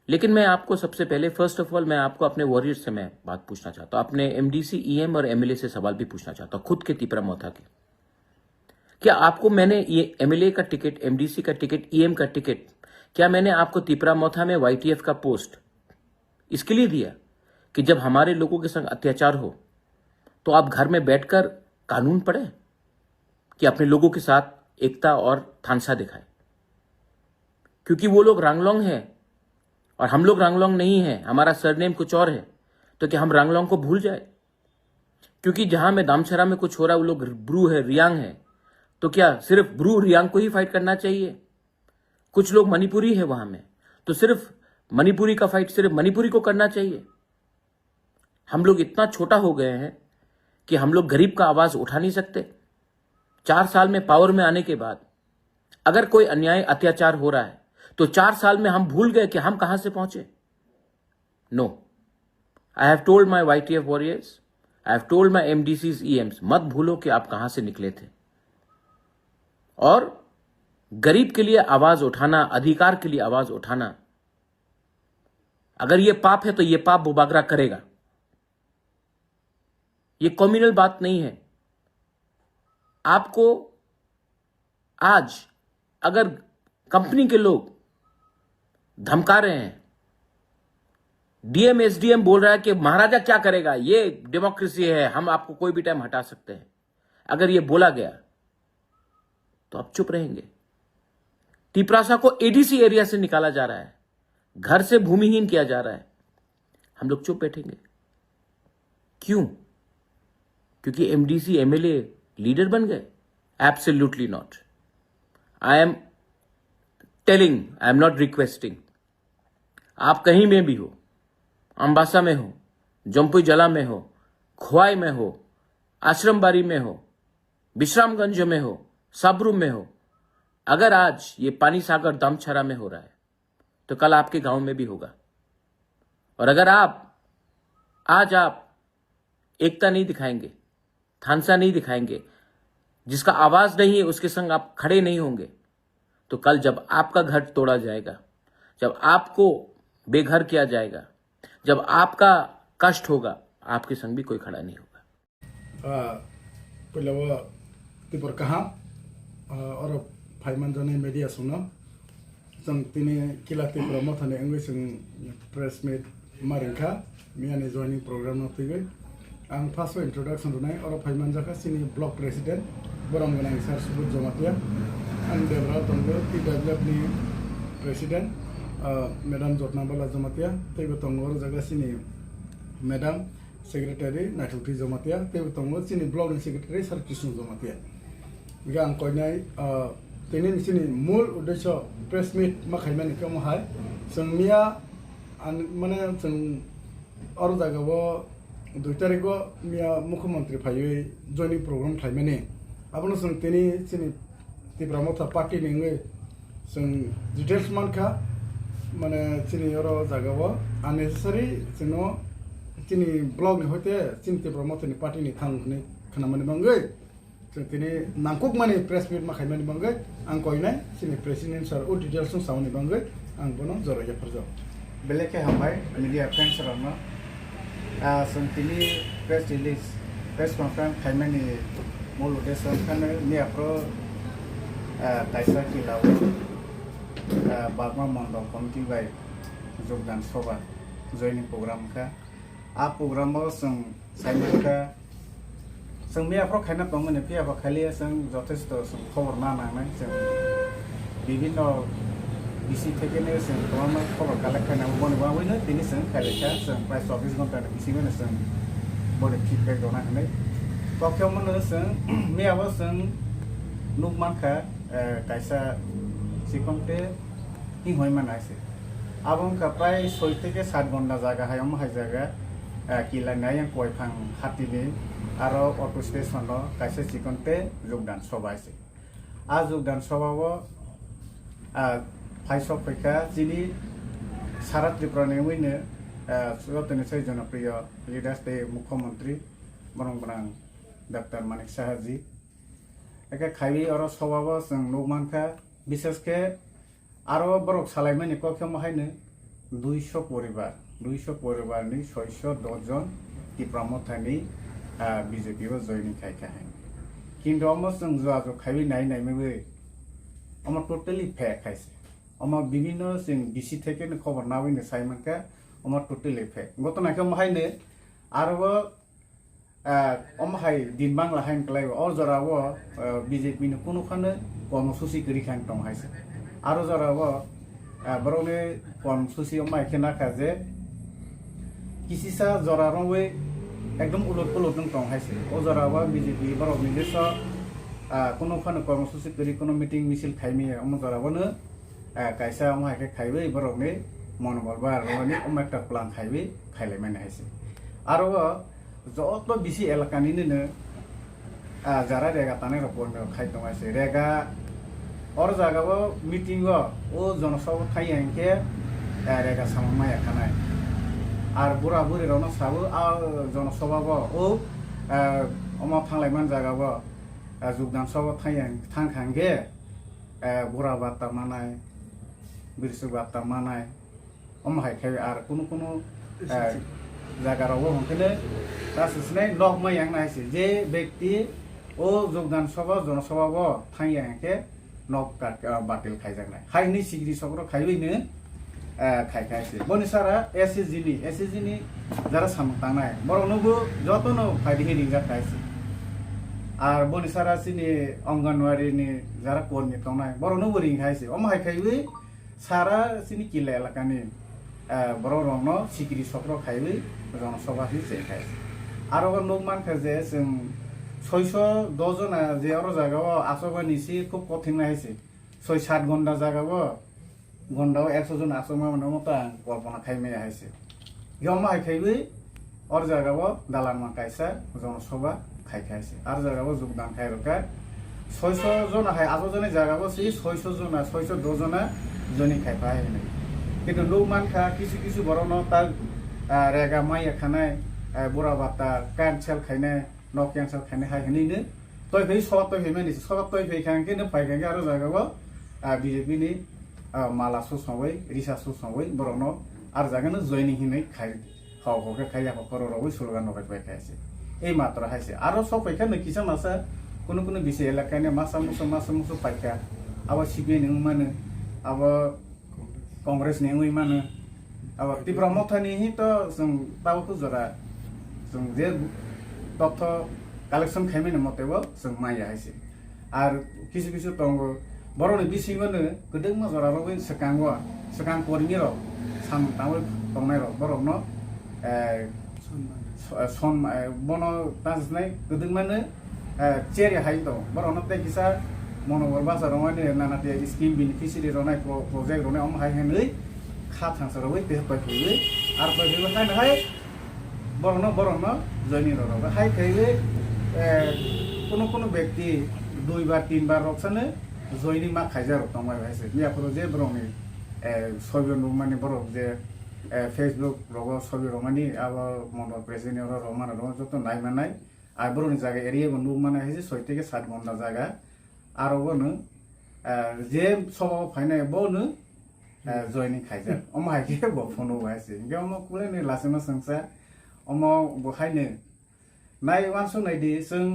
लेकिन मैं आपको सबसे पहले फर्स्ट ऑफ ऑल मैं आपको अपने वॉरियर्स से मैं बात पूछना चाहता हूं, अपने एमडीसी, ईएम और एमएलए से सवाल भी पूछना चाहता हूं, खुद के तिपरा मोथा के। क्या आपको मैंने ये एमएलए का टिकट, एमडीसी का टिकट, ईएम का टिकट, क्या मैंने आपको तिपरा मोथा में वाईटीएफ का पोस्ट इसके लिए दिया कि जब हमारे लोगों के संग अत्याचार हो तो आप घर में बैठकर कानून पढ़े, कि अपने लोगों के साथ एकता और थानसा दिखाए? क्योंकि वो लोग रांगलोंग है और हम लोग रांगलोंग नहीं है, हमारा सरनेम कुछ और है, तो क्या हम रांगलोंग को भूल जाए? क्योंकि जहां में दामचरा में कुछ हो रहा है वो लोग ब्रू है, रियांग है, तो क्या सिर्फ ब्रू रियांग को ही फाइट करना चाहिए? कुछ लोग मणिपुरी है वहां में, तो सिर्फ मणिपुरी का फाइट सिर्फ मणिपुरी को करना चाहिए? हम लोग इतना छोटा हो गए हैं कि हम लोग गरीब का आवाज उठा नहीं सकते। 4 साल में पावर में आने के बाद अगर कोई अन्याय अत्याचार हो रहा है तो 4 साल में हम भूल गए कि हम कहां से पहुंचे? No, I have told my YTF warriors, I have told my MDCs, EMs, मत भूलो कि आप कहां से निकले थे। और गरीब के लिए आवाज उठाना, अधिकार के लिए आवाज उठाना, अगर ये पाप है तो ये पाप बुबागरा करेगा। ये कम्युनल बात नहीं है। आपको आज अगर कंपनी के लोग धमका रहे हैं, डीएम एसडीएम बोल रहा है कि महाराजा क्या करेगा, ये डेमोक्रेसी है, हम आपको कोई भी टाइम हटा सकते हैं, अगर ये बोला गया तो आप चुप रहेंगे? तिपरासा को एडीसी एरिया से निकाला जा रहा है, घर से भूमिहीन किया जा रहा है, हम लोग चुप बैठेंगे? क्यों? क्योंकि एमडीसी एमएलए लीडर बन गए? Absolutely not. I am telling, I am not requesting. आप कहीं में भी हो, अम्बासा में हो, जम्पुई जला में हो, खोवाई में हो, आश्रमबारी में हो, विश्रामगंज में हो, साबरू में हो, अगर आज ये पानी सागर दामछरा में हो रहा है तो कल आपके गांव में भी होगा। और अगर आज आप एकता नहीं दिखाएंगे, थानसा नहीं दिखाएंगे, जिसका आवाज नहीं है उसके संग आप खड़े नहीं होंगे, तो कल जब आपका घर तोड़ा जाएगा, जब आपको बेघर किया जाएगा, जब आपका कष्ट होगा, आपके संग भी कोई खड़ा नहीं होगा। तिपर कहाँ और फाइमान जाने मीडिया सुना जों तिनी किला तिप्रा मोथानि अंगै जों प्रेस मीट मारिंखा मियानि जॉइनिंग प्रोग्राम न फैगै आं फार्स्ट इंट्रोडक्शन रुनाय और फाइमान जाखा सिनी ब्लॉक प्रेसिडेंट बरम गोनां सार सुबुत जमातिया आं देब्रा तंगो टीडब्ल्यूएफ नि प्रेसिडेंट मैडम जटनाबाला जमातिया तैबो तंगो और जागा सिनी मैडम सेक्रेटारी नाथुथि जमातिया तैबो तंगो सिनी ब्लॉक नि सेक्रेटारी सार कृष्ण जमातिया बिगा आं कयनाय तेनि सिनी मूल उद्देश्य प्रेस मीट माखायमानि कमहाय जों मिया माने जों और जागाबो 2 तारिखो मिया मुख्यमंत्री फायै जॉइनिंग प्रोग्राम खायमानि आबनो जों तेनि सिनी तिप्रा मोथा पार्टी निङै जों डिटेल्स मानखा माने सिनी और जागाबो अननेसेसारि जोंनो सिनी ब्लॉग नि होते सिनी तिप्रा मोथानि पार्टी नि थांनि खानामानि बांगै जों तिनी नांकुक माने प्रेस मीट माखायमानि बांगै आं कयनाय सिनी प्रेसिडेंट सर ओ डिटेल्स सावनि बांगै आं बनो जराया फरजाव बेलेके हामबाय मीडिया फ्रेंड्स रावनो जों तिनी प्रेस रिलीज प्रेस कॉन्फ्रेंस खायमानि मूल उद्देश्य खाने मियाफ्रो ताइसा किलाव बागमा मंडल कमिटी बाय योगदान सभा जॉइनिंग प्रोग्राम का आ प्रोग्राम जों साइनका जों मियाफ्रो खायना दंमोन पियाफ्रो खालि जों जथेष्ट खबर नानानै जों विभिन्न बिसि थेकेनो जों गोबां खबर कालेक्ट खालामनांगौ बनबावैनो दिनै जों कालेक्टा जों प्राय 24 घन्टानि बिसिमोनो जों बडि फिडबेक दना होनाय तखियावमोनो जों मियाबो जों नुकमानखा कायसा सिकमते हिंहय मानायसे आबंका प्राय 6 থেকে 7 घन्टा जागा हायाव हाय जागा किलानाय कयफां हातिनि आरो अटो स्टेशन कायसा सिकमते योगदान सभायसे आ योगदान सभाव फाइसब फैखा जिनि सारा त्रिपुरा नेमैनो सुरतनि सै जनप्रिय लीडर्स दे मुख्यमंत्री बरंगबरां डॉक्टर मानिक साहाजी एके खाई और सभाव जों नौमानखा विशेष के आरो बरक सालायमानि कखियाव हायनो 200 পরিবারनि 610 জন टिप्रा मथानि BJP-o जयनिं खायखाहाय किन्तु अमो जों ज'ज' खायबि नायनायमोबो अमो टोटली फेक खायसे अमो विभिन्न जों बिसि थेकेनो खबर नावैनो सायमोनका अमो टोटली फेक घटनाखौ माहायनो आरोबो अमहाय दिन बांला हाइन कलाय और जराबो BJP-नि कुनुखानो कर्मसूचि करिखां दं हायसे आरो जराबो बरने कर्मसूचि अमायखे नाखाजे किसिसा जरारंवे एकदम उलट पुलट दं हायसे ओ जराबो BJP बरनि देश कुनुखानो कर्मसूचि करि कुनु मिटिं मिছিল खायमि अम जराबोनो कायसा अमायखे खायबै बरनि मनोबल रनि अमायटा प्लान खायबै खायलायमाने हायसे आरो যত বেশি এলাকানিनो যারা রেগা তানে রপন খাই দমাইছে রেগা और জায়গাবো মিটিং ও জনসভা খাই আনকে রেগা সামমায়া খানায় আর বুড়া বুড়ি রনো সাবো জনসভাবো ও অমা থাंलायमान জায়গাবো যোগদান সভা খাই থাंखांगे বুড়া বার্তা মানায় বিরসু বার্তা মানায় অমহাই খাই আর কোনো কোনো জায়গারাবো হंखने दासने नक मायां नायसे जे व्यक्ति ओ योगदान सभा जनसभाबो थांयांके नक बातिल खायजानाय हायनि सिग्रि सग्र खायबैनो खायखायसे बनिसारा एसएसजिनि जारा सामतांनाय बरनोबो जतनो फायदि हेडिं जाखायसे आर बनिसारा सिनि अंगनवाड़ीनि जारा कर्मी तंनाय बरनोबो रिंखायसे अमहाय खायबै सारा सिनि किला एलाकानि बरनो सिग्रि सग्र खायबै जनसभा हि जेखायसे आरो नोगमान जे जों 610 जना जे आरो जागाव आसबानिसि खूब कठिन नायसे 6-7 घंटा जागाव घंटाव 100 जन आसमा मनमता कल्पना खायमे हायसे यमा खायबै और जागाव दालान कायसा जनसभा खायखायसे आरो जागाव जोगदान खायरका 600 जना हाय आसो जने जागाव 600 जना 610 जना जनि खायफा हायने किन्तु नोगमान खा किसु बरनो ता रेगा माया खानाय बुरा बाता कैंसल खायने न कैंसल खायने हाय हनिनो तय फै सब तय फैमानि सब तय फैखांके न फायखांके आरो जागाबो BJP नि माला सुसंबै रिसा सुसंबै बरनो आर जागानो जयनिं हिनै खाय हावके खाया हकररबै सुलगान नबाय फायखायसे ए मात्र हायसे आरो सब फैखानो किसा मासा कुनु कुनु बिसे एलाकाने मासा मुसो फायखा अब सिबि नों मानो अब कांग्रेस नेङै मानो अब टिप्रा मथानि हि त जों तावखौ जरा जों जे तथ्य कालेक्शन खायमेन मतेबो जों माया हायसे आर किसु दङ बरनि बिसिमोनो गदोंमा जराबो सकां कर्मीर साम ताव दंनाय बरनो सन बन ताजनाय गदोंमानो चेरि हाय दं बरनो ते किसा मनोबर बाजारावनि नानाते स्किम बेनिफिशियरि रनाय प्रोजेक्ट रनाय अम हाय हनै खा थांसरबै ते फैबै आर फैबै हाय बरनो जयनि रबो हाय खायबे कोनो व्यक्ति 2 बार 3 बार रखसने जयनि मा खायजार तंबाय हायसे मियाफोर जे बरनि सबिर नुमानि बर जे फेसबुक रगो सबिर रमानि अब मन प्रेसिडेन्ट रमान रम जतो नायमानाय आ बरनि जागा एरिया बन्दु माने हायसे 6 থেকে 7 घंटा जागा आरो बनो जे सब फायनाय बनो जयनि खायजार अम हायके ब फनो हायसे गम कुलेनि लासेमा संसा अम बहायनो नाय वानसो नायदि जों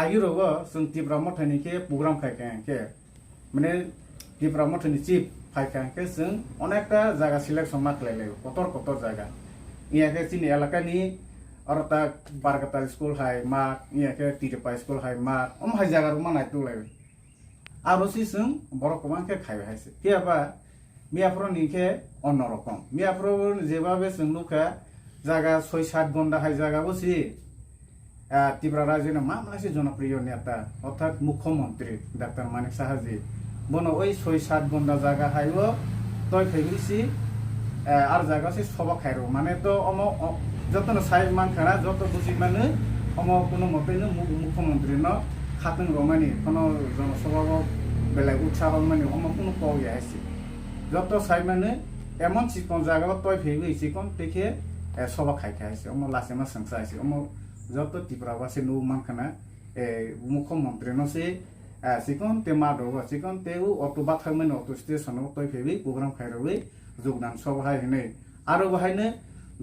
आयुरबो जों टिप्रा मथानिके प्रोग्राम खायखांके माने टिप्रा मथानि चिफ खायखांके जों अनेकटा जागा सिलेक्शन माखलायले कतर जागा इयाके चिनि एलाकानि अरता बारकाता स्कुल हाय मा इयाके टिटिपा स्कुल हाय मा अम हाय जागा मानाय तुलाय आरो जों बरकमानके खाय हायसे केबा मियाफ्रनिके अन्न रकम मियाफ्रो जेबाबे जों नुखा जागा 6-7 घंटा हाय जागा बसि टिप्रा राज्य मासे जनप्रिय नेता अर्थात मुख्यमंत्री डॉक्टर मानिक साहाजी बनो ओई 6-7 घंटा जागा हायो तय फैबिसि आर जागा से सबा खायरो माने तो अमो जतन साइ मानखाना जत बुझि माने अमो कोनो मतेनो मुख्यमंत्री न खातन रमानि कोनो जनसभा बेला उत्साह माने अमो कोनो पाउया हायसि जत साइ माने एमन सिकन जागा तय फैबि सिकन तेखे सबा खायखायसि अमो लासेमा संसायसि अमो जत टिप्रा वासे नु मानखाना मुख्यमंत्री न से सिकन ते मादो सिकन ते अटो बाथामन अटो स्टेशन तय फैबि प्रोग्राम खायरबै যোগদান সব হাইনে আরো বাহাইনে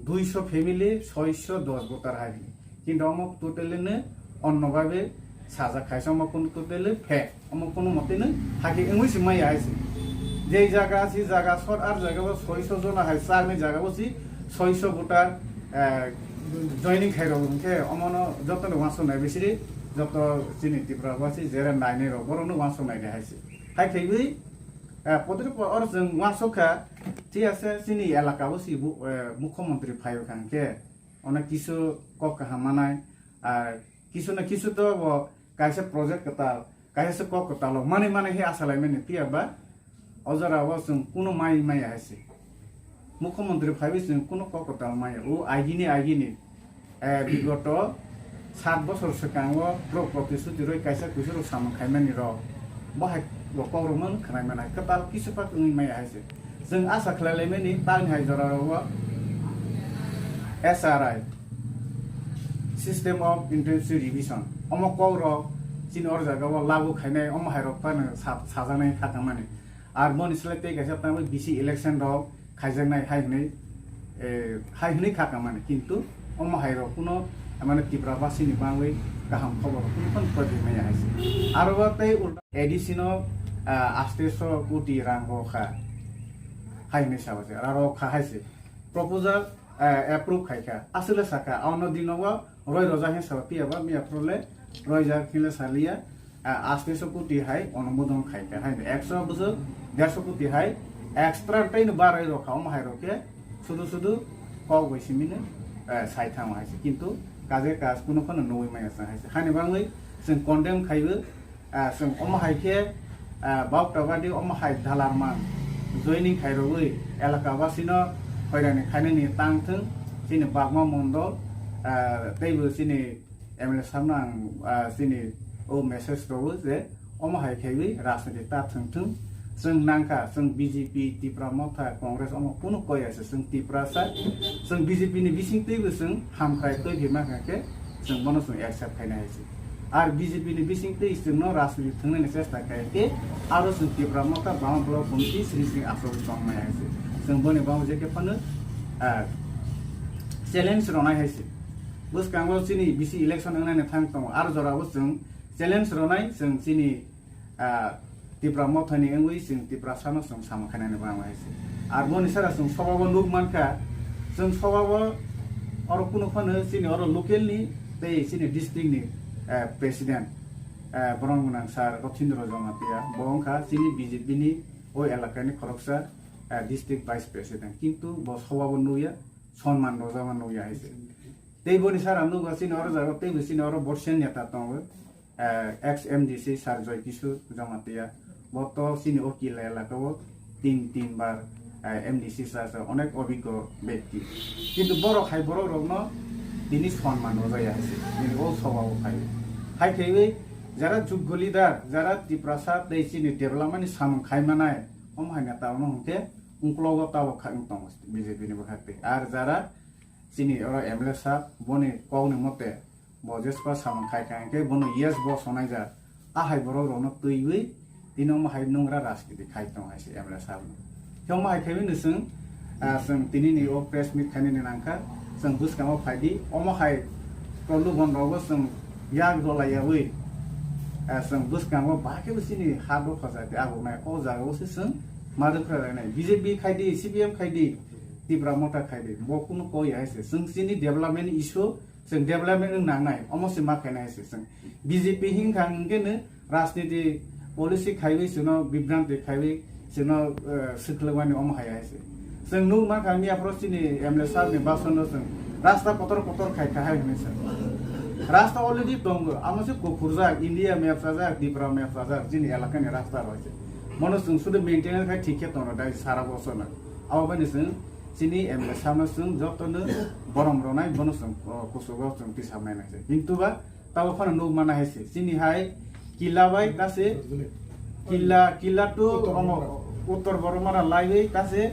200 ফ্যামিলি 610 ভোটার হাইনে কিন্তু অমক টোটালিনে অন্যভাবে সাজা খাইছে অমক কোন টোটালি ফে অমক কোনো মতেনে হাকি এমইসি মাই আইছে যেই জায়গা আছে জায়গা সর আর জায়গা 600 জন হাইছে আমি জায়গা বসি 600 ভোটার জয়নিং খাইরকে অমন যতন ওয়াসো নাই বেশি যত চিনি ত্রিপুরা বাসি যেরা নাইনে রবরনো ওয়াসো নাই দেখাইছে হাই খাইবি পদরে আর जों ওয়াসোখা ঠিক আছে চিনি এলাকা বসি মুখ্যমন্ত্রী ফাইও খানকে অনেক কিছু কক হামানায় আর কিছু না কিছু তো কাইসে প্রজেক্ট কথা কাইসে কক কথা মানে হে আসালাই মানে তিয়াবা অজরা ওয়াসং কোনো মাই আছে মুখ্যমন্ত্রী ফাইবে जों কোনো কক কথা মাই ও আইগিনি বিগত 7 বছর সিগাङाव ব্লক প্রতিশ্রুতি রই কাইসা কুসুরো সামন খাইমানি র বাহাই গকরমन खनायमाना कताल किसुफा उनि माय आइसे जों आसा खालायलायमानि तालनि हाइजराव SRI system of intensive revision अम कौर चिन और जागाव लागु खायनाय अम हाइरपानो साजानाय थाकामानि आर मनिसलाय ते गायसा तामो बिसि इलेक्शन द खायजानाय हाइहनै खाकामानि किन्तु अम हाइर कुनो माने तिब्रा बासिनि बाङै गाहाम खबर कुन प्रदिमाय आइसे आरोबा तै उल्टा एडिशनल 800 कोटी रां रखा हाइने साबासे आरो खा हाइसे प्रपोजल एप्रूव खायखा आसले साका अन दिनव रय रजा हे सापियाबा मियाफ्रले रयजा खिले सालिया 800 कोटी हाइ अनुमोदन खायखा हाइने 100 बसो 150 कोटी हाइ एक्सट्रा तैन बाराय रखा अम हाइ रखे सुदु कव गयसिमिने साइथाम हाइसे किन्तु काजे काज कुनो फन नय मायसा हाइसे हानि बाङै जों कन्डेम खाइबो जों अम हाइखे बाउटाबादि अम हाइ धालारमान जयनिं खाइरबै एलाकाबासिनो हयरानि खाइनानि तांथों सिनि बागमा मण्डल तैबो सिनि एमएलए सामना सिनि ओ मेसेज दबो जे अम हाइ खाइबै राजनीति ता थोंथों जों नांका जों बीजेपी तिप्रा मथा कांग्रेस अम कुनो कयासे जों तिप्रा सा जों बीजेपी नि बिसिं तैबो जों हामखाय तै भिमाखाके जों बनो जों एक्सेप्ट खाइना हाइसे আর বিজেপি नि बिसिं तै जोंनो राजनीति थोंनायनि चेष्टा खायके आरो जों तिप्रा मथा बां ब्लक कमिटि श्री आसो संमाय हाइसे जों बने बां जेके फनो चैलेंज रनाय हाइसे बुस कांगो सिनि बिसि इलेक्शन नायने थां दङ आरो जराबो जों चैलेंज रनाय जों सिनि तिप्रा मथानि एंगै जों तिप्रा सानो जों सामखानायने बां हाइसे आरो बनि सारा जों सबाबो नुक मानका जों सबाबो आरो कुनो फनो सिनि आरो लोकेलनि तै सिनि डिस्ट्रिक्टनि प्रेसिडेंट बरंगुनां सार रथिन्द्र जमातिया बंखा सिनि बीजेपी नि ओ एलाकानि खरकसा डिस्ट्रिक्ट वाइस प्रेसिडेंट किन्तु बसवाबो नुया सन्मान रजामा नुया हाइसे तैबोनि सार आनु गासिन और जागा तैबो सिनि और बर्षन नेता दङ एक्स एमडीसी सार जय किशोर जमातिया बतो सिनि ओकिल एलाकाव 3 बार एमडीसी सार अनेक अभिज्ञ व्यक्ति किन्तु बर' खाइ बर' रगनो दिनि सन्मान रजाया हाइसे दिनि ओ सवाव खाइ हाइ खाइबै যারা যোগ্য লিডার যারা ত্রিপ্রাসা দেশিনি ডেভেলপমেন্ট সাম খাইমানায় অম হাইনা তাওনো হতে উনক্লগতাও খাইং তং বিজেপি नि বখাতে আর যারা চিনি ওরা এমএলএ সাহেব বনে কওনি মতে বজেসপা সাম খাইখাইকে বনে ইয়েস বস হনাইজা আহাই বড় রনো তৈবই দিনম হাই নোংরা রাজনীতি খাইতং হাইছে এমএলএ সাহেব কেউ মাই খাইবি নসং जों दिनैनि ओ प्रेस मिट खानिनि नांखा जों बुसकामाव फाइदि अम हाइ प्रलु बन्दबो जों याग दलायावै जों बुसकामाव बाकेबो सिनि हाद खजाते आगनाय ओ जागावसो जों मादुखरानाय बीजेपी खाइदि सीपीएम खाइदि तिप्रा मथा खाइदि बकुनो कय आइसे जों सिनि डेभलपमेन्ट इशु जों डेभलपमेन्ट नांनाय अमसे माखायनाय आइसे जों बीजेपी हिंखांगेनो राजनीति पॉलिसी खाइबि जोंनो बिभ्रान्ति खाइबि जोंनो सिखलवानि अम हाय आइसे जों नु मा गामि आप्रसिनि एमएलए साहबनि बासनो जों रास्ता पतर खाइखा हाय होनसै रास्ता अलरेडी दङ आमसे कुकुरजा इन्डिया मैप जाजा तिप्रा मैप जाजा जिनि एलाकानि रास्ता रयसे मनो जों सुदु मेन्टेनेन्स खाइ ठीके दङ दाइ सारा बसनो आवबानि जों जिनि एमएलए साहबनो जों जतनो बरम रनाय बनो जों कुसुगाव जों तिसाबनाय नायसे किन्तुबा ताव फन नु माना हायसे जिनि हाय किलाबाय कासे किला टु उत्तर बरमारा लाइवे कासे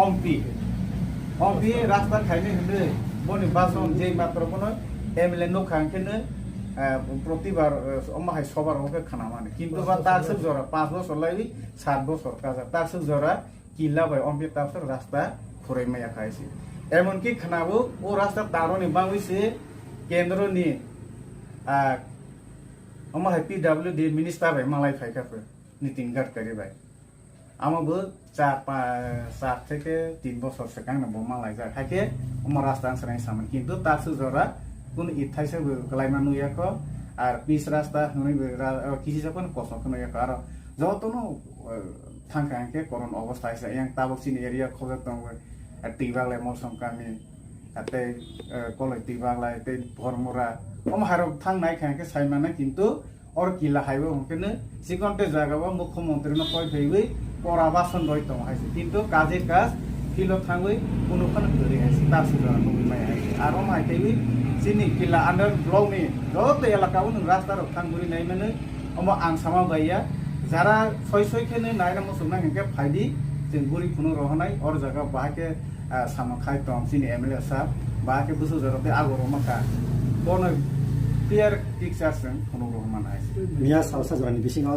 अम्पी रास्ता खाइने हने बनि बासन जे मात्र बनो एमएलए नो खांखेनो प्रतिबार अमाहाय सबार होके खाना माने किन्तु बा तासक जरा 5 बছর लाइबि 7 बছर काजा तासक जरा কিলা বাই অম্পে তাপসর রাস্তা খুরাই মাইয়া খাইছে এমনকি খানাবো ও রাস্তা তারনি বাংলাদেশে কেন্দ্রনি আমার পিডব্লিউডি মিনিস্টার বাই মালাই ফাইকাফোর নীতিন গাডকারি বাই আমাবো 4 থেকে 3 বছর সেখানে মালাই যায় খাইকে আমার রাস্তা আনসারাই সামান কিন্তু তাসু জরা কোন ইথাইসে গলাইমা নুয়াকো আর পিস রাস্তা নুই কিসি যখন কষ্ট নুয়াকো আর যতনো থাঙ্কাকে করন অবস্থা আছে yang tabok sini area khojak tong tibaglai mosam kami ate kolai tibaglai te bhormora harok thangnai khanke saimana কিন্তু or kila haibo hokene sikonte jagaba মুখ্যমন্ত্রী no koi pheibai pora bason roi tong haise কিন্তু কাজের কাজ kilo thangoi কোনখান করে হাইছে তার সুরা নবি মাই হাইছে আর মাই তেবি sini kila under block ni যত এলাকা উন রাস্তা রক থাংগুরি নাই মানে আং সামা বাইয়া যারা ছয় খেনে নাইনা মুসলমান হেঁকে ফাইদি जों बुरी खुनु रहनाय और जगह बाके सामखाय तम सिनि एमएलए साहब बाके बुसु जरते आगर मखा कोन क्लियर पिक्चर जों खुनु रहमान हाय मिया सावसा जरानि बिसिङाव